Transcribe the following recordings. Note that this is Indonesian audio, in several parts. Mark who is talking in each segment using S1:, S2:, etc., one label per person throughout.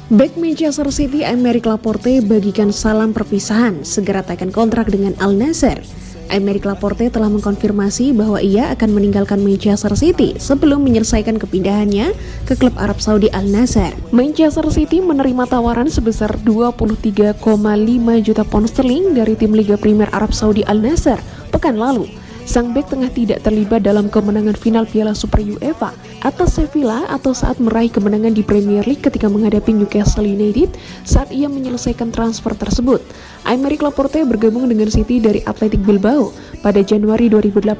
S1: Bek Manchester City Aymeric Laporte bagikan salam perpisahan, segera tekan kontrak dengan Al Nassr. Aymeric Laporte telah mengkonfirmasi bahwa ia akan meninggalkan Manchester City sebelum menyelesaikan kepindahannya ke klub Arab Saudi Al Nassr. Manchester City menerima tawaran sebesar 23,5 juta pound sterling dari tim Liga Primer Arab Saudi Al Nassr pekan lalu. Sang bek tengah tidak terlibat dalam kemenangan final Piala Super UEFA atas Sevilla atau saat meraih kemenangan di Premier League ketika menghadapi Newcastle United saat ia menyelesaikan transfer tersebut. Aymeric Laporte bergabung dengan City dari Athletic Bilbao pada Januari 2018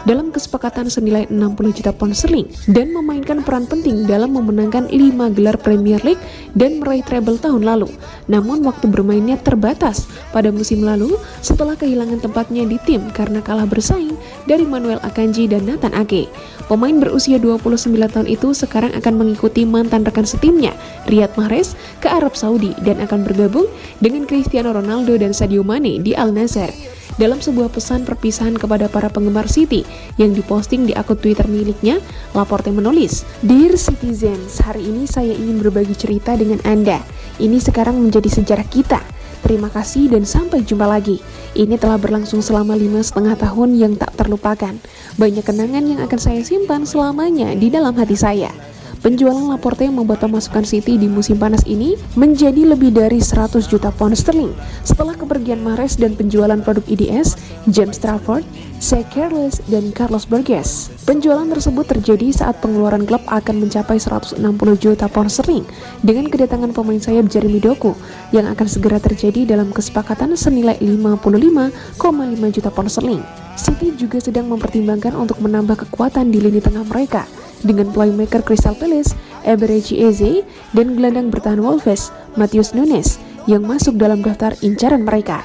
S1: dalam kesepakatan senilai 60 juta pound sterling dan memainkan peran penting dalam memenangkan 5 gelar Premier League dan meraih treble tahun lalu. Namun waktu bermainnya terbatas pada musim lalu setelah kehilangan tempatnya di tim karena kalah bersaing dari Manuel Akanji dan Nathan Ake. Pemain berusia 29 tahun itu sekarang akan mengikuti mantan rekan setimnya, Riyad Mahrez, ke Arab Saudi dan akan bergabung dengan Cristiano Ronaldo dan Sadio Mane di Al Nassr. Dalam sebuah pesan perpisahan kepada para penggemar City yang diposting di akun Twitter miliknya, Laporte menulis, "Dear Citizens, hari ini saya ingin berbagi cerita dengan Anda. Ini sekarang menjadi sejarah kita. Terima kasih dan sampai jumpa lagi. Ini telah berlangsung selama 5,5 tahun yang tak terlupakan. Banyak kenangan yang akan saya simpan selamanya di dalam hati saya." Penjualan Laporte membuat pemasukan City di musim panas ini menjadi lebih dari 100 juta pound sterling setelah kepergian Mahrez dan penjualan produk IDS, James Trafford, Zach Careless, dan Carlos Burgess. Penjualan tersebut terjadi saat pengeluaran klub akan mencapai 160 juta pound sterling dengan kedatangan pemain sayap Jeremy Doku yang akan segera terjadi dalam kesepakatan senilai 55,5 juta pound sterling. City juga sedang mempertimbangkan untuk menambah kekuatan di lini tengah mereka dengan playmaker Crystal Palace, Eberechi Eze, dan gelandang bertahan Wolves, Matheus Nunes, yang masuk dalam daftar incaran mereka.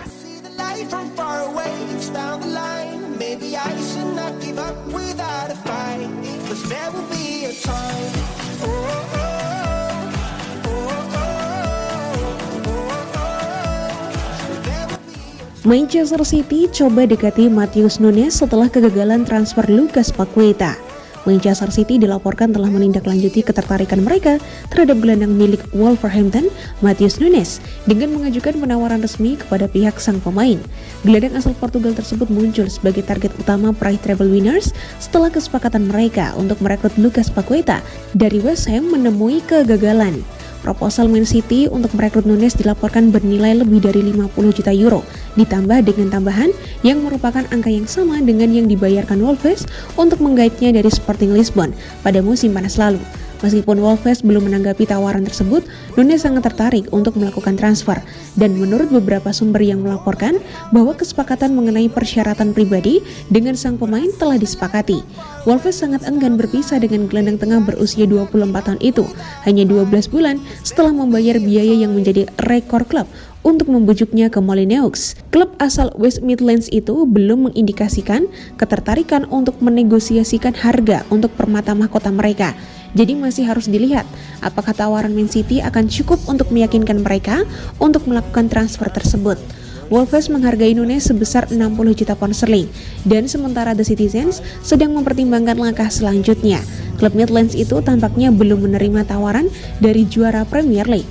S1: Manchester City coba dekati Matheus Nunes setelah kegagalan transfer Lucas Paqueta. Manchester City dilaporkan telah menindaklanjuti ketertarikan mereka terhadap gelandang milik Wolverhampton, Matheus Nunes, dengan mengajukan penawaran resmi kepada pihak sang pemain. Gelandang asal Portugal tersebut muncul sebagai target utama peraih treble winners setelah kesepakatan mereka untuk merekrut Lucas Paqueta dari West Ham menemui kegagalan. Proposal Man City untuk merekrut Nunes dilaporkan bernilai lebih dari 50 juta euro, ditambah dengan tambahan yang merupakan angka yang sama dengan yang dibayarkan Wolves untuk menggaitnya dari Sporting Lisbon pada musim panas lalu. Meskipun Wolves belum menanggapi tawaran tersebut, Nunes sangat tertarik untuk melakukan transfer. Dan menurut beberapa sumber yang melaporkan bahwa kesepakatan mengenai persyaratan pribadi dengan sang pemain telah disepakati. Wolves sangat enggan berpisah dengan gelandang tengah berusia 24 tahun itu, hanya 12 bulan setelah membayar biaya yang menjadi rekor klub untuk membujuknya ke Molineux. Klub asal West Midlands itu belum mengindikasikan ketertarikan untuk menegosiasikan harga untuk permata mahkota mereka. Jadi masih harus dilihat apakah tawaran Man City akan cukup untuk meyakinkan mereka untuk melakukan transfer tersebut. Wolves menghargai Nunes sebesar 60 juta pound sterling dan sementara The Citizens sedang mempertimbangkan langkah selanjutnya. Klub Midlands itu tampaknya belum menerima tawaran dari juara Premier League.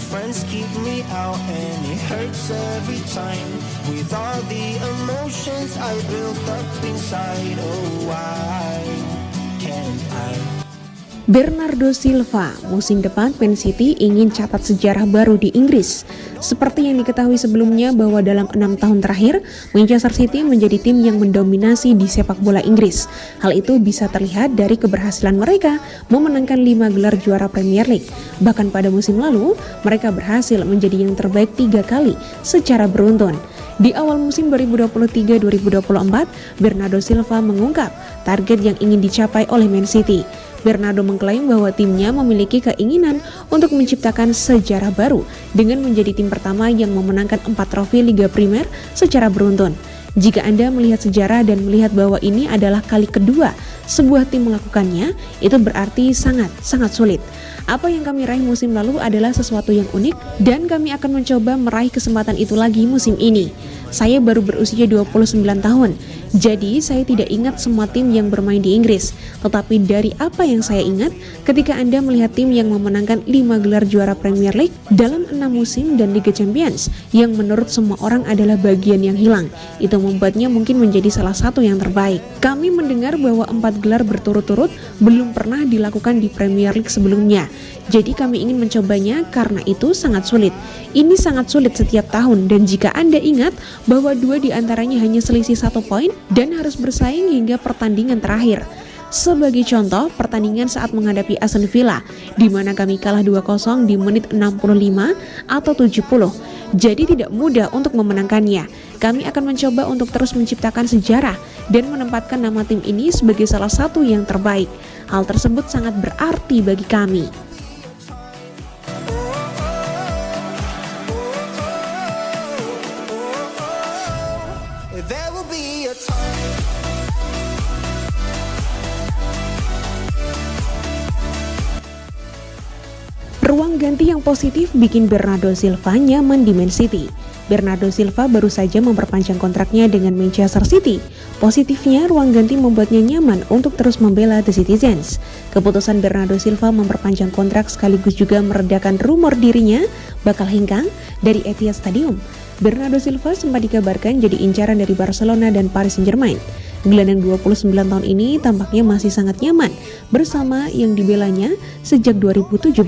S1: Friends keep me out and it hurts every time with all the emotions I built up inside. Oh, why can't I? Bernardo Silva, musim depan Man City ingin catat sejarah baru di Inggris. Seperti yang diketahui sebelumnya bahwa dalam 6 tahun terakhir, Manchester City menjadi tim yang mendominasi di sepak bola Inggris. Hal itu bisa terlihat dari keberhasilan mereka memenangkan 5 gelar juara Premier League. Bahkan pada musim lalu, mereka berhasil menjadi yang terbaik 3 kali secara beruntun. Di awal musim 2023-2024, Bernardo Silva mengungkap target yang ingin dicapai oleh Man City. Bernardo mengklaim bahwa timnya memiliki keinginan untuk menciptakan sejarah baru dengan menjadi tim pertama yang memenangkan 4 trofi Liga Primer secara beruntun. Jika Anda melihat sejarah dan melihat bahwa ini adalah kali kedua sebuah tim melakukannya, itu berarti sangat sulit. Apa yang kami raih musim lalu adalah sesuatu yang unik dan kami akan mencoba meraih kesempatan itu lagi musim ini. Saya baru berusia 29 tahun, jadi saya tidak ingat semua tim yang bermain di Inggris. Tetapi dari apa yang saya ingat, ketika Anda melihat tim yang memenangkan 5 gelar juara Premier League dalam 6 musim dan Liga Champions, yang menurut semua orang adalah bagian yang hilang, itu membuatnya mungkin menjadi salah satu yang terbaik. Kami mendengar bahwa 4 gelar berturut-turut belum pernah dilakukan di Premier League sebelumnya. Jadi kami ingin mencobanya karena itu sangat sulit. Ini sangat sulit setiap tahun, dan jika Anda ingat bahwa 2 diantaranya hanya selisih 1 poin dan harus bersaing hingga pertandingan terakhir. Sebagai contoh, pertandingan saat menghadapi Aston Villa, di mana kami kalah 2-0 di menit 65 atau 70. Jadi tidak mudah untuk memenangkannya. Kami akan mencoba untuk terus menciptakan sejarah dan menempatkan nama tim ini sebagai salah satu yang terbaik. Hal tersebut sangat berarti bagi kami.
S2: There will be a time.
S1: Ruang ganti yang positif bikin Bernardo Silva nyaman di Man City. Bernardo Silva baru saja memperpanjang kontraknya dengan Manchester City. Positifnya, ruang ganti membuatnya nyaman untuk terus membela The Citizens. Keputusan Bernardo Silva memperpanjang kontrak sekaligus juga meredakan rumor dirinya bakal hengkang dari Etihad Stadium. Bernardo Silva sempat dikabarkan jadi incaran dari Barcelona dan Paris Saint-Germain. Gelandang 29 tahun ini tampaknya masih sangat nyaman bersama yang dibelanya sejak 2017.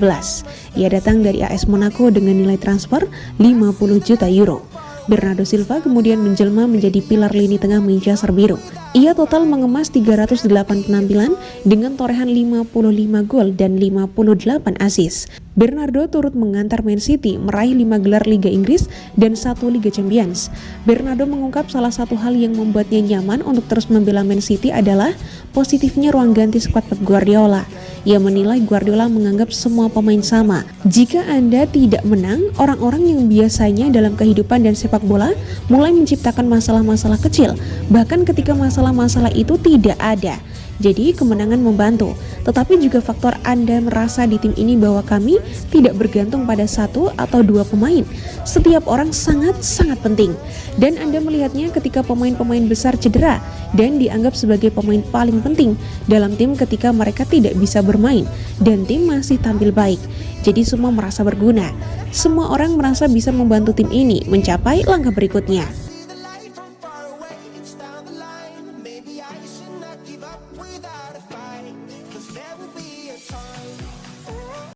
S1: Ia datang dari AS Monaco dengan nilai transfer 50 juta euro. Bernardo Silva kemudian menjelma menjadi pilar lini tengah Manchester Biru. Ia total mengemas 308 penampilan dengan torehan 55 gol dan 58 assist. Bernardo turut mengantar Man City meraih 5 gelar Liga Inggris dan 1 Liga Champions. Bernardo mengungkap salah satu hal yang membuatnya nyaman untuk terus membela Man City adalah positifnya ruang ganti skuad Pep Guardiola. Ia menilai Guardiola menganggap semua pemain sama. Jika Anda tidak menang, orang-orang yang biasanya dalam kehidupan dan sepak bola mulai menciptakan masalah-masalah kecil, bahkan ketika masalah-masalah itu tidak ada. Jadi kemenangan membantu, tetapi juga faktor Anda merasa di tim ini bahwa kami tidak bergantung pada 1 atau 2 pemain. Setiap orang sangat-sangat penting. Dan Anda melihatnya ketika pemain-pemain besar cedera dan dianggap sebagai pemain paling penting dalam tim ketika mereka tidak bisa bermain dan tim masih tampil baik. Jadi semua merasa berguna. Semua orang merasa bisa membantu tim ini mencapai langkah berikutnya.
S2: Maybe I should not give up without a fight, 'cause there will be a time.